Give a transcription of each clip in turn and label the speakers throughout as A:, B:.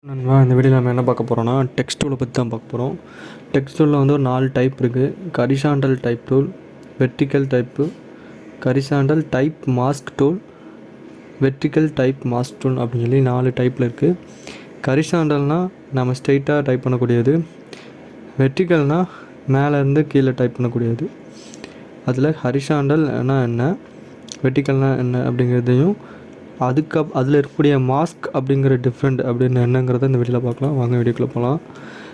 A: நண்பா, இந்த வீடியோவில் நம்ம என்ன பார்க்க போகிறோம்னா டெக்ஸ்ட் டூலை பற்றி தான் பார்க்க போகிறோம். டெக்ஸ்ட் டூலில் வந்து ஒரு 4 டைப் இருக்குது. Horizontal type tool, vertical type, horizontal type mask tool, vertical type mask tool அப்படின்னு சொல்லி 4 டைப்பில் இருக்குது. ஹரிசாண்டல்னால் நம்ம ஸ்ட்ரெயிட்டாக டைப் பண்ணக்கூடியது, வெர்டிக்கல்னால் மேலேருந்து கீழே டைப் பண்ணக்கூடியது. அதில் ஹரிசாண்டல்னால் என்ன, வெர்டிக்கல்னால் என்ன அப்படிங்கிறதையும் அதில் இருக்கக்கூடிய மாஸ்க் அப்படிங்கிற டிஃப்ரெண்ட் அப்படின்னு என்னங்கிறத இந்த வீடியோவில் பார்க்கலாம். வாங்க வீடியோக்குள்ளே போகலாம்.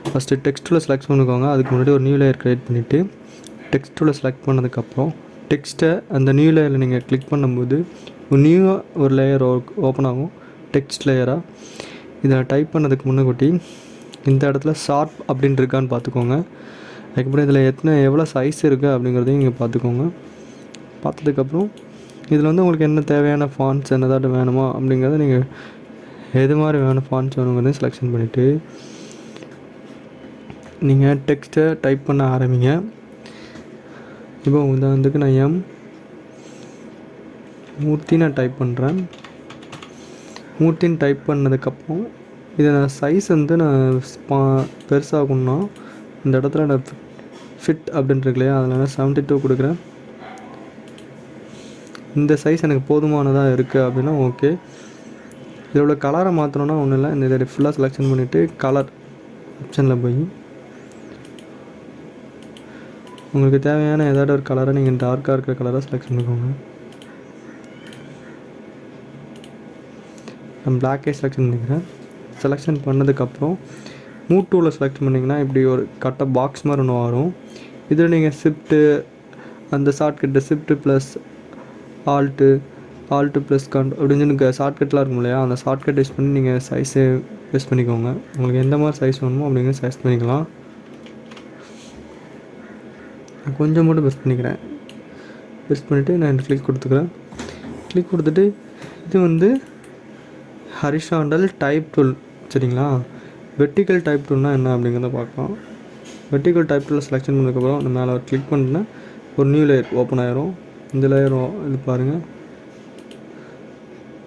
A: ஃபஸ்ட்டு டெக்ஸ்ட்டில் செலக்ட் பண்ணிக்கோங்க. அதுக்கு முன்னாடி ஒரு நியூ லேயர் க்ரியேட் பண்ணிவிட்டு டெக்ஸ்ட்டில் செலக்ட் பண்ணதுக்கப்புறம் டெக்ஸ்ட்டை அந்த நியூ லேயரில் நீங்கள் கிளிக் பண்ணும்போது நியூவாக ஒரு லேயர் ஓப்பன் ஆகும், டெக்ஸ்ட் லேயராக. இதில் டைப் பண்ணதுக்கு முன்னக்கூட்டி இந்த இடத்துல ஷார்ப் அப்படின்னு இருக்கான்னு பார்த்துக்கோங்க. அதுக்கப்புறம் இதில் எவ்வளோ சைஸ் இருக்குது அப்படிங்கிறதையும் நீங்கள் பார்த்துக்கோங்க. பார்த்ததுக்கப்புறம் இதில் வந்து உங்களுக்கு என்ன தேவையான ஃபாண்ட்ஸ் என்னதாட்டு வேணுமோ அப்படிங்கிறத நீங்கள் எது மாதிரி வேணும் ஃபாண்ட்ஸ் வேணுங்கிறதையும் செலெக்ஷன் பண்ணிவிட்டு நீங்கள் டெக்ஸ்ட்டை டைப் பண்ண ஆரம்பிங்க. இப்போ உதாரணத்துக்கு நான் மூர்த்தி நான் டைப் பண்ணுறேன். மூர்த்தின்னு டைப் பண்ணதுக்கப்புறம் இதை நான் சைஸ் வந்து நான் பெருசாகணுன்னா இந்த இடத்துல நான் ஃபிட் அப்படின்ட்டு இருக்கு இல்லையா, அதில் நான் 72 கொடுக்குறேன். இந்த சைஸ் எனக்கு போதுமானதாக இருக்குது அப்படின்னா ஓகே. இதோட கலரை மாற்றணுன்னா ஒன்றும் இல்லை, இந்த இதை ஃபுல்லாக செலெக்ஷன் பண்ணிவிட்டு கலர் ஆப்ஷனில் போய் உங்களுக்கு தேவையான ஏதாவது ஒரு கலரை நீங்கள் டார்க்காக இருக்கிற கலரை செலெக்ட் பண்ணிக்கோங்க. நான் பிளாக்கே செலெக்ஷன் பண்ணிக்கிறேன். செலெக்ஷன் பண்ணதுக்கப்புறம் மூவ் டூவில் செலக்ட் பண்ணிங்கன்னா இப்படி ஒரு கட்ட பாக்ஸ் மாதிரி ஒன்று வரும். இதில் நீங்கள் ஷிஃப்ட்டு அந்த shortcut shift plus alt plus அப்படின்னு சொல்லி ஷார்ட்கட்லாம் இருக்கும் இல்லையா, அந்த ஷார்ட்கட் யூஸ் பண்ணி நீங்கள் சைஸை யூஸ் பண்ணிக்கோங்க. உங்களுக்கு எந்த மாதிரி சைஸ் வேணுமோ அப்படிங்கிற சைஸ் பண்ணிக்கலாம். நான் கொஞ்சம் மட்டும் ப்ரெஸ் பண்ணிக்கிறேன். ப்ரெஸ் பண்ணிவிட்டு நான் கிளிக் கொடுத்துக்கிறேன். கிளிக் கொடுத்துட்டு இது வந்து ஹரிசாண்டல் டைப் டூல், சரிங்களா. வெர்டிக்கல் டைப் டூல்னால் என்ன அப்படிங்கிறத பார்க்கலாம். வெர்டிக்கல் டைப் டூலில் செலெக்ஷன் பண்ணதுக்கப்புறம் அந்த மேலே கிளிக் பண்ணிட்டேன்னா ஒரு நியூ லேயர் ஓப்பன் ஆயிரும். இந்த லேயர் இது பாருங்கள்,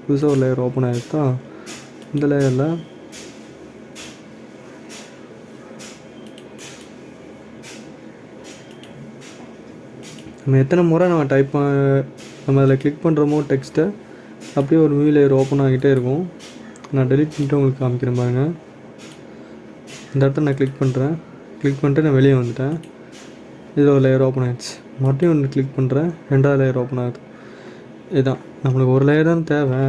A: புதுசாக ஒரு லேயர் ஓப்பன் ஆகிடுதா. இந்த லேயரில் நம்ம எத்தனை முறை நம்ம அதில் கிளிக் பண்ணுறோமோ டெக்ஸ்ட்டை அப்படியே ஒரு நியூ லேயர் ஓப்பன் ஆகிட்டே இருக்கும். நான் டெலிட் பண்ணிட்டு உங்களுக்கு காமிக்கிறேன் பாருங்கள். இந்த இடத்துல நான் கிளிக் பண்ணிட்டு நான் வெளியே வந்துட்டேன். இதில் ஒரு லேயர் ஓப்பன் ஆகிடுச்சு. மறுபடியும் ஒன்று கிளிக் பண்ணுறேன், 2வது லேயர் ஓப்பன் ஆகுது. இதுதான் நம்மளுக்கு ஒரு லேயர் தான் தேவை.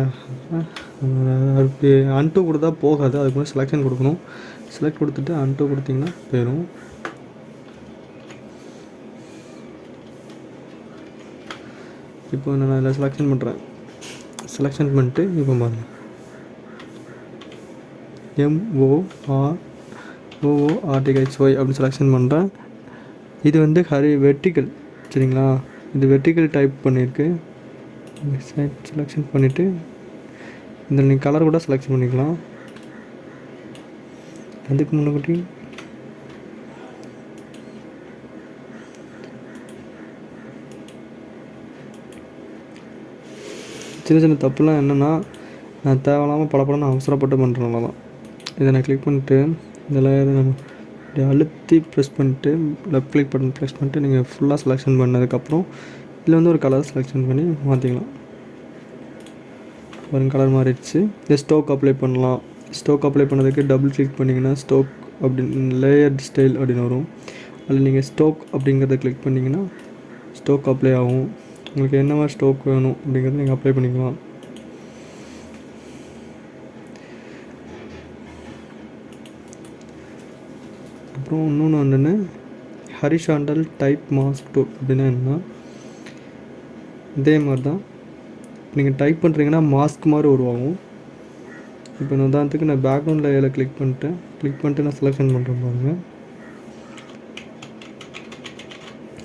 A: அப்படி அன்டூ கொடுத்தா போகாது, அதுக்கு முன்னாடி செலெக்ஷன் கொடுக்கணும். செலக்ட் கொடுத்துட்டு அன்டூ கொடுத்திங்கன்னா போயிடும். இப்போ நான் இதில் செலெக்ஷன் பண்ணுறேன். செலெக்ஷன் பண்ணிட்டு இப்போ பாருங்கள், MOROORTHY அப்படின்னு செலெக்ஷன் பண்ணுறேன். இது வந்து வெர்டிக்கல், சரிங்களா. இது வெர்டிக்கல் டைப் பண்ணியிருக்கு. செலெக்ஷன் பண்ணிவிட்டு இதில் நீங்கள் கலர் கூட செலெக்ஷன் பண்ணிக்கலாம். அதுக்கு முன்னாடி சின்ன சின்ன தப்புலாம் என்னென்னா, நான் தேவையில்லாமல் படப்படன்னு அவசரப்பட்டு பண்ணுறதுனால தான். இதை நான் கிளிக் பண்ணிவிட்டு இதில் நம்ம அழுத்தி ப்ரெஸ் பண்ணிவிட்டு லெஃப்ட் கிளிக் பட்டன் ப்ரெஸ் பண்ணிட்டு நீங்கள் ஃபுல்லாக செலெக்ஷன் பண்ணதுக்கப்புறம் இதில் வந்து ஒரு கலர் செலெக்ஷன் பண்ணி மாற்றிக்கலாம். ஒரு கலர் மாறிடுச்சு. இதை ஸ்டோக் அப்ளை பண்ணலாம். ஸ்டோக் அப்ளை பண்ணதுக்கு டபுள் கிளிக் பண்ணிங்கன்னா ஸ்டோக் அப்படின்னு லேயர் ஸ்டைல் அப்படின்னு வரும். அதில் நீங்கள் ஸ்டோக் அப்படிங்கிறத கிளிக் பண்ணிங்கன்னா ஸ்டோக் அப்ளை ஆகும். உங்களுக்கு என்ன மாதிரி ஸ்டோக் வேணும் அப்படிங்கிறத நீங்கள் அப்ளை பண்ணிக்கலாம். அப்புறம் இன்னொன்று ஒன்றுன்னு ஹரிசாண்டல் டைப் மாஸ்க் டூல் அப்படின்னா என்ன, இதே மாதிரி தான் நீங்கள் டைப் பண்ணுறீங்கன்னா மாஸ்க் மாதிரி உருவாகும். இப்போ உதாரணத்துக்கு நான் பேக்ரவுண்ட் லேயரில் கிளிக் பண்ணிட்டு நான் செலெக்ஷன் பண்ணுறேன் பாருங்கள்.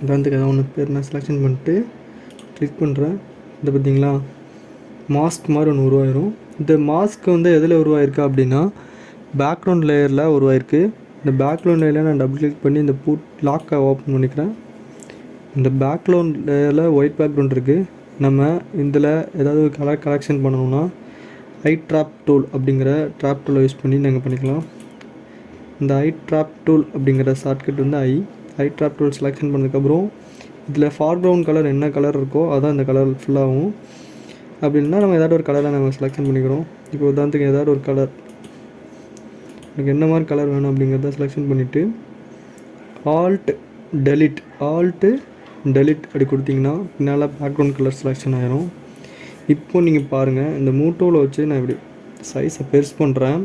A: உதாரணத்துக்கு ஏதாவது ஒன்று பேர் நான் செலெக்ஷன் பண்ணிட்டு கிளிக் பண்ணுறேன். இதை பார்த்தீங்களா, மாஸ்க் மாதிரி ஒன்று உருவாயிரும். இந்த மாஸ்க் வந்து எதில் உருவாயிருக்கு அப்படின்னா பேக்ரவுண்ட் லேயரில் உருவாயிருக்கு. இந்த பேக்ரவுண்ட் லேயரில் நான் டபுள் கிளிக் பண்ணி இந்த லாக்கை ஓப்பன் பண்ணிக்கிறேன். இந்த பேக்ரவுண்ட் லேயரில் ஒயிட் பேக்ரவுண்ட் இருக்குது. நம்ம இதில் ஏதாவது ஒரு கலர் கலெக்ஷன் பண்ணணும்னா ஐ ட்ராப் டூல் அப்படிங்கிற ட்ராப் டூலை யூஸ் பண்ணி நாங்கள் பண்ணிக்கலாம். இந்த ஐ ட்ராப் டூல் அப்படிங்கிற ஷார்ட்கட் வந்து ஐ ட்ராப் டூல் செலெக்ஷன் பண்ணதுக்கப்புறம் இதில் ஃபார்க்ரவுண்ட் கலர் என்ன கலர் இருக்கோ அதான் இந்த கலர் ஃபுல்லாகும். அப்படி இல்லைனா நம்ம ஏதாவது ஒரு கலரை நம்ம செலெக்ஷன் பண்ணிக்கிறோம். இப்போ உதாரணத்துக்கு ஏதாவது ஒரு கலர் எனக்கு என்ன மாதிரி கலர் வேணும் அப்படிங்கிறத செலெக்ஷன் பண்ணிவிட்டு ஆல்ட் டெலிட் அப்படி கொடுத்திங்கன்னா பின்னால் பேக்ரவுண்ட் கலர் செலெக்ஷன் ஆகிரும். இப்போ நீங்கள் பாருங்கள், இந்த மூட்டோவில் வச்சு நான் இப்படி சைஸை பெருசு பண்ணுறேன்.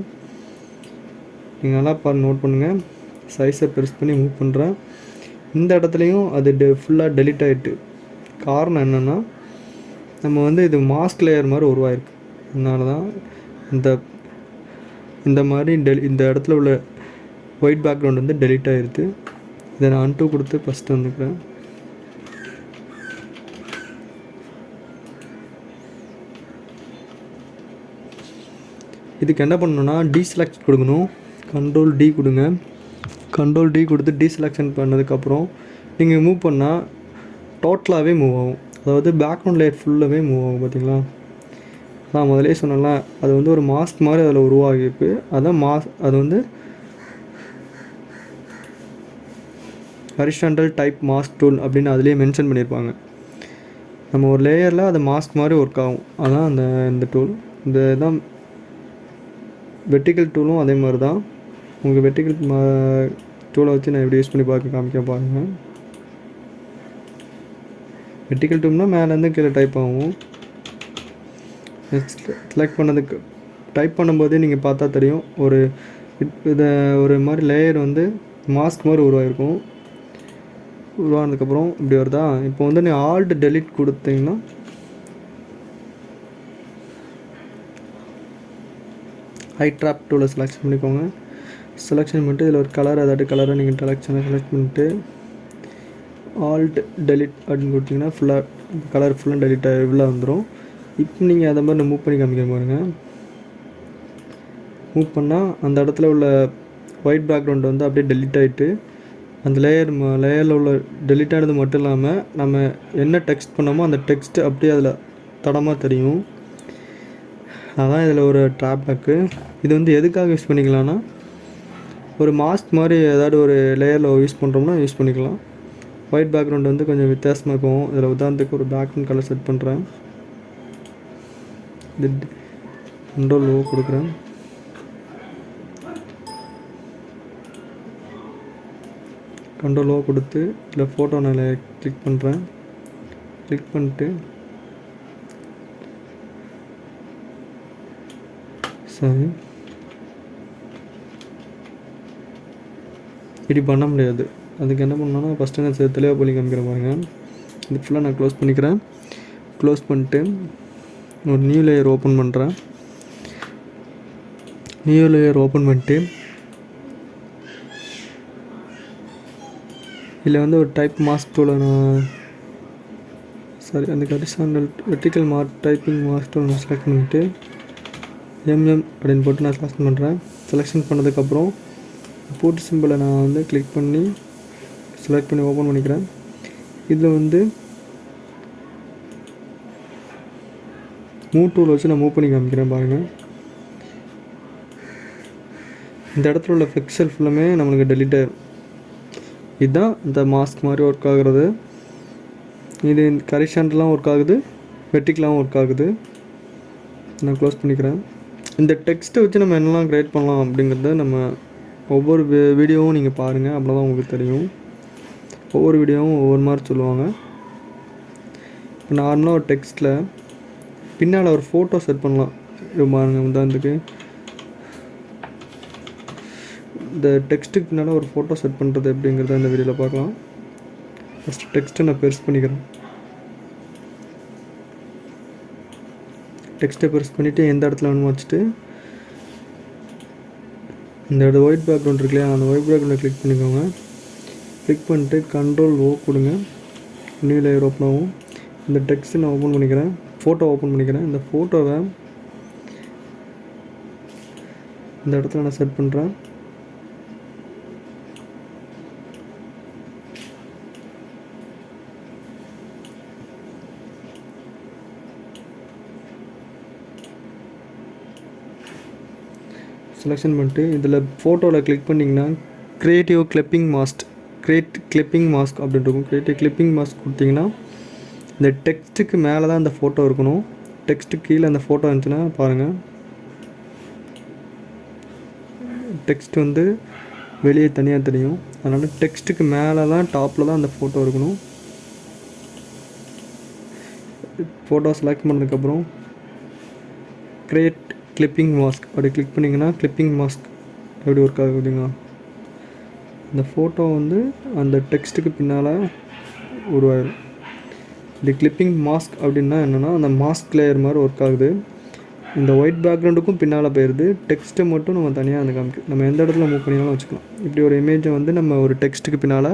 A: நீங்கள் நல்லா நோட் பண்ணுங்கள். சைஸை பெருசு பண்ணி மூவ் பண்ணுறேன். இந்த இடத்துலையும் அது ஃபுல்லாக டெலிட் ஆகிட்டு. காரணம் என்னென்னா நம்ம வந்து இது மாஸ்க் லேயர் மாதிரி உருவாயிருக்கு. அதனால தான் இந்த மாதிரி இந்த இடத்துல உள்ள ஒயிட் பேக்ரவுண்ட் வந்து டெலிட் ஆகிருது. இதை நான் அன்டூ கொடுத்து ஃபஸ்ட்டு வந்துக்கிறேன். இதுக்கு என்ன பண்ணணும்னா டீசெலக்ட் கொடுக்கணும். கண்ட்ரோல் டி கொடுங்க. கண்ட்ரோல் டி கொடுத்து டீசெலெக்ஷன் பண்ணதுக்கப்புறம் நீங்கள் மூவ் பண்ணால் டோட்டலாகவே மூவ் ஆகும். அதாவது பேக்ரவுண்ட் லேயர் ஃபுல்லாகவே மூவ் ஆகும். பார்த்தீங்களா, நான் முதலே சொன்னேன்ல, அது வந்து ஒரு மாஸ்க் மாதிரி அதில் உருவாகிருக்கு. அதான் அது வந்து ஹரிசாண்டல் டைப் மாஸ்க் டூல் அப்படின்னு அதிலே மென்ஷன் பண்ணியிருப்பாங்க. நம்ம ஒரு லேயரில் அது மாஸ்க் மாதிரி ஒர்க் ஆகும். அதான் இந்த டூல். இந்த தான் வெர்டிக்கல் டூலும் அதே மாதிரி தான். உங்கள் வெர்டிக்கல் டூலை வச்சு நான் எப்படி யூஸ் பண்ணி காமிக்க பாருங்கள். வெர்டிக்கல் டூல்னால் மேலேருந்து கீழே டைப் ஆகும். செலக்ட் பண்ணதுக்கு டைப் பண்ணும்போதே நீங்கள் பார்த்தா தெரியும், இதை ஒரு மாதிரி லேயர் வந்து மாஸ்க் மாதிரி உருவாகிருக்கும். உருவானதுக்கப்புறம் இப்படி வருதா. இப்போ வந்து நீ ஆல்ட் டெலிட் கொடுத்தீங்கன்னா ஐ ட்ராப் டூலை செலெக்ஷன் பண்ணிக்கோங்க. செலெக்ஷன் பண்ணிட்டு இதில் ஒரு கலர் ஏதாட்டு கலரை நீங்கள் செலக்ட் பண்ணிட்டு ஆல்ட் டெலிட் அப்படின்னு கொடுத்தீங்கன்னா ஃபுல்லாக கலர் ஃபுல்லாக டெலிட் ஆகி உள்ளே வந்துடும். இப்போ நீங்கள் அதை மாதிரி மூவ் பண்ணி காமிக்க பாருங்கள். மூவ் பண்ணால் அந்த இடத்துல உள்ள ஒயிட் பேக்ரவுண்ட் வந்து அப்படியே டெலிட் ஆகிட்டு அந்த லேயரில் உள்ள டெலிட் ஆனது மட்டும் இல்லாமல் நம்ம என்ன டெக்ஸ்ட் பண்ணோமோ அந்த டெக்ஸ்ட்டு அப்படியே அதில் தடமாக தெரியும். அதான் இதில் ஒரு ட்ராப்பேக்கு. இது வந்து எதுக்காக யூஸ் பண்ணிக்கலாம்னா, ஒரு மாஸ்க் மாதிரி ஏதாவது ஒரு லேயரில் யூஸ் பண்ணுறோம்னா யூஸ் பண்ணிக்கலாம். ஒயிட் பேக்ரவுண்ட் வந்து கொஞ்சம் வித்தியாசமாக இருக்கும். இதில் உதாரணத்துக்கு ஒரு பேக்ரவுண்ட் கலர் செட் பண்ணுறேன். இது கண்ட்ரோல் ஓ கொடுக்குறேன். கண்ட்ரோல் ஓ கொடுத்து இதில் ஃபோட்டோ நான் கிளிக் பண்ணுறேன். கிளிக் பண்ணிட்டு சரி, இப்படி பண்ண முடியாது. அதுக்கு என்ன பண்ணணும்னா ஃபஸ்ட்டு நான் தெளிவாக பண்ணி காமிக்கிறேன் பாருங்கள். இது ஃபுல்லாக நான் க்ளோஸ் பண்ணிக்கிறேன். க்ளோஸ் பண்ணிட்டு ஒரு நியூ லேயர் ஓப்பன் பண்ணுறேன். நியூ லேயர் ஓப்பன் பண்ணிட்டு இதில் வந்து ஒரு டைப் மாஸ்க் டூலை அந்த horizontal vertical typing mask tool நான் செலக்ட் பண்ணிவிட்டு அப்படின்னு போட்டு நான் செலக்ஷன் பண்ணுறேன். செலெக்ஷன் பண்ணதுக்கப்புறம் போட்டு சிம்பிளை நான் வந்து கிளிக் பண்ணி செலக்ட் பண்ணி ஓப்பன் பண்ணிக்கிறேன். இதில் வந்து மூவ் டூல் வச்சு நான் மூவ் பண்ணி காமிக்கிறேன் பாருங்கள். இந்த இடத்துல உள்ள பிக்சல் ஃபுல்லுமே நம்மளுக்கு டெலிட் ஆகிடும். இதுதான் இந்த மாஸ்க் மாதிரி ஒர்க் ஆகுறது. இது ஹரிசாண்டல்லாம் ஒர்க் ஆகுது, வெர்டிக்கலாகவும் ஒர்க் ஆகுது. நான் க்ளோஸ் பண்ணிக்கிறேன். இந்த டெக்ஸ்ட்டை வச்சு நம்ம என்னெல்லாம் க்ரியேட் பண்ணலாம் அப்படிங்கிறத நம்ம ஒவ்வொரு வீடியோவும் நீங்கள் பாருங்கள். அப்போ தான் உங்களுக்கு தெரியும். ஒவ்வொரு வீடியோவும் ஒவ்வொரு மாதிரி சொல்லுவாங்க. இப்போ நார்மலாக ஒரு டெக்ஸ்ட்டில் பின்னால் ஒரு ஃபோட்டோ செட் பண்ணலாம். பாருங்கள், உதாரணத்துக்கு இந்த டெக்ஸ்ட்டுக்கு பின்னால் ஒரு ஃபோட்டோ செட் பண்ணுறது எப்படிங்கிறத இந்த வீடியோவில் பார்க்கலாம். ஃபஸ்ட்டு டெக்ஸ்ட்டை நான் பெருசு பண்ணிக்கிறேன். டெக்ஸ்ட்டை பெருசு பண்ணிவிட்டு எந்த இடத்துல வேணுமோ வச்சுட்டு இந்த ஒயிட் பேக்ரவுண்ட் இருக்கு இல்லையா, அந்த ஒயிட் பேக்ரவுண்டை கிளிக் பண்ணிக்கோங்க. கிளிக் பண்ணிட்டு கண்ட்ரோல் ஓ கொடுங்க. நியூ லேயர் ஓப்பன் ஆகும். இந்த டெக்ஸ்ட்டை நான் ஓப்பன் பண்ணிக்கிறேன். ஃபோட்டோ ஓப்பன் பண்ணிக்கிறேன். இந்த ஃபோட்டோவை இந்த இடத்துல நான் செட் பண்ணுறேன். செலெக்ஷன் பண்ணிட்டு இதில் ஃபோட்டோவில் கிளிக் பண்ணிங்கன்னா க்ரியேட்டிவ் கிளிப்பிங் மாஸ்க் அப்படின்னு இருக்கும். க்ரியேட்டிவ் கிளிப்பிங் மாஸ்க் கொடுத்தீங்கன்னா இந்த டெக்ஸ்ட்டுக்கு மேலே தான் அந்த ஃபோட்டோ இருக்கணும். டெக்ஸ்ட்டுக்கு கீழே அந்த ஃபோட்டோ இருந்துச்சுன்னா பாருங்கள், டெக்ஸ்ட் வந்து வெளியே தனியாக தெரியும். அதனால் டெக்ஸ்ட்டுக்கு மேலே தான் டாப்பில் தான் அந்த ஃபோட்டோ இருக்கணும். ஃபோட்டோ செலக்ட் பண்ணதுக்கப்புறம் க்ரியேட் கிளிப்பிங் மாஸ்க் அப்படி கிளிக் பண்ணிங்கன்னா கிளிப்பிங் மாஸ்க் எப்படி ஒர்க் ஆகுதுங்களா, இந்த ஃபோட்டோ வந்து அந்த டெக்ஸ்ட்டுக்கு பின்னால் உருவாயிடும். இந்த கிளிப்பிங் மாஸ்க் அப்படின்னா என்னென்னா அந்த மாஸ்க் லேயர் மாதிரி ஒர்க் ஆகுது. இந்த ஒயிட் பேக்ரவுண்டுக்கும் பின்னால் போயிடுது. டெக்ஸ்ட்டை மட்டும் நம்ம தனியாக அந்த காமிக்கு நம்ம எந்த இடத்துல மூவ் பண்ணினாலும் வச்சுக்கலாம். இப்படி ஒரு இமேஜை வந்து நம்ம ஒரு டெக்ஸ்ட்டுக்கு பின்னால்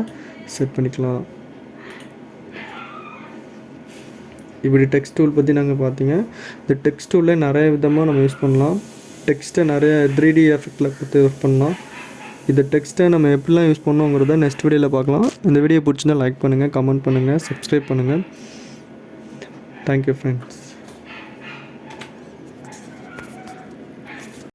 A: செட் பண்ணிக்கலாம். இப்படி டெக்ஸ்ட் டூல் பற்றி நாங்கள் பார்த்தீங்க. இந்த டெக்ஸ்ட் டூலில் நிறைய விதமாக நம்ம யூஸ் பண்ணலாம். டெக்ஸ்ட்டை நிறைய 3D எஃபெக்டில் கொடுத்து ஒர்க் பண்ணலாம். இந்த டெக்ஸ்ட்டை நம்ம எப்படிலாம் யூஸ் பண்ணோங்கிறத நெக்ஸ்ட் வீடியோவில் பார்க்கலாம். இந்த வீடியோ பிடிச்சிருந்தா லைக் பண்ணுங்கள், கமெண்ட் பண்ணுங்கள், சப்ஸ்கிரைப் பண்ணுங்கள். Thank you friends.